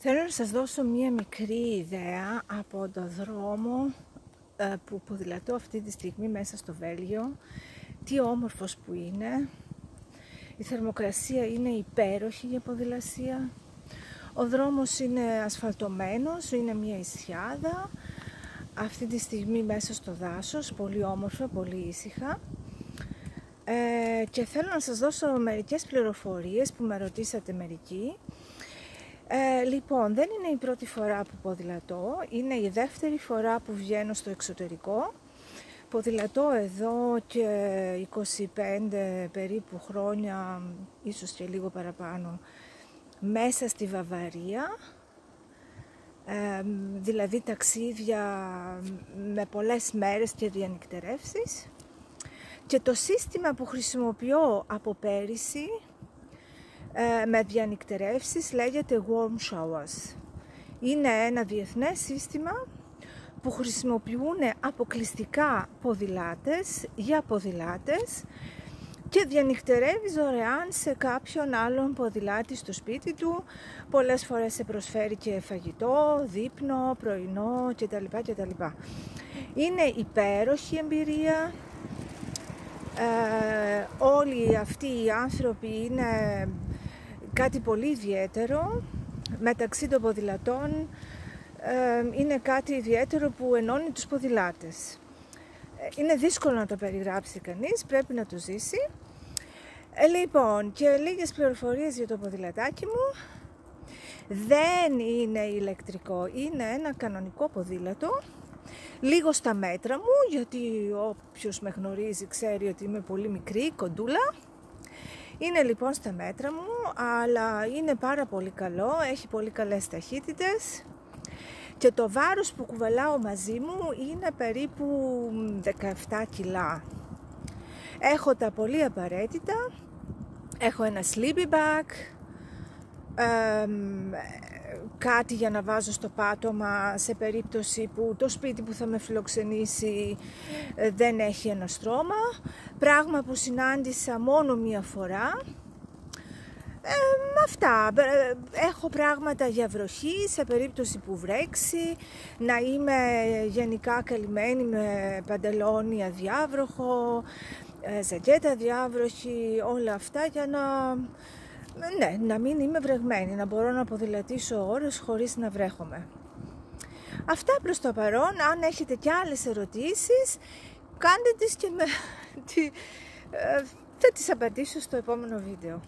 Θέλω να σας δώσω μία μικρή ιδέα από το δρόμο που ποδηλατώ αυτή τη στιγμή μέσα στο Βέλγιο. Τι όμορφος που είναι. Η θερμοκρασία είναι υπέροχη για ποδηλασία. Ο δρόμος είναι ασφαλτωμένος, είναι μία ισιάδα. Αυτή τη στιγμή μέσα στο δάσος, πολύ όμορφα, πολύ ήσυχα. Και θέλω να σας δώσω μερικές πληροφορίες που με ρωτήσατε μερικοί. Λοιπόν, δεν είναι η πρώτη φορά που ποδηλατώ, είναι η δεύτερη φορά που βγαίνω στο εξωτερικό. Ποδηλατώ εδώ και 25 περίπου χρόνια, ίσως και λίγο παραπάνω, μέσα στη Βαβαρία. Δηλαδή ταξίδια με πολλές μέρες και διανυκτερεύσεις. Και το σύστημα που χρησιμοποιώ από πέρυσι με διανυκτερεύσεις λέγεται Warm Showers. Είναι ένα διεθνές σύστημα που χρησιμοποιούν αποκλειστικά ποδηλάτες για ποδηλάτες και διανυκτερεύει δωρεάν σε κάποιον άλλον ποδηλάτη στο σπίτι του. Πολλές φορές σε προσφέρει και φαγητό, δείπνο, πρωινό κτλ. Είναι υπέροχη εμπειρία. Όλοι αυτοί οι άνθρωποι είναι κάτι πολύ ιδιαίτερο. Μεταξύ των ποδηλατών είναι κάτι ιδιαίτερο που ενώνει τους ποδηλάτες. Είναι δύσκολο να το περιγράψει κανείς, πρέπει να το ζήσει. Λοιπόν, και λίγες πληροφορίες για το ποδηλατάκι μου. Δεν είναι ηλεκτρικό, είναι ένα κανονικό ποδήλατο. Λίγο στα μέτρα μου, γιατί όποιος με γνωρίζει ξέρει ότι είμαι πολύ μικρή, κοντούλα. Είναι λοιπόν στα μέτρα μου, αλλά είναι πάρα πολύ καλό, έχει πολύ καλές ταχύτητες και το βάρος που κουβαλάω μαζί μου είναι περίπου 17 κιλά. Έχω τα πολύ απαραίτητα, έχω ένα sleepy bag, κάτι για να βάζω στο πάτωμα σε περίπτωση που το σπίτι που θα με φιλοξενήσει δεν έχει ένα στρώμα, πράγμα που συνάντησα μόνο μία φορά. Αυτά, έχω πράγματα για βροχή σε περίπτωση που βρέξει, να είμαι γενικά καλυμμένη με παντελόνι αδιάβροχο, ζακέτα αδιάβροχη, όλα αυτά για να μην είμαι βρεγμένη, να μπορώ να ποδηλατήσω ώρες χωρίς να βρέχομαι. Αυτά προς το παρόν. Αν έχετε κι άλλες ερωτήσεις, κάντε τις και θα τις απαντήσω στο επόμενο βίντεο.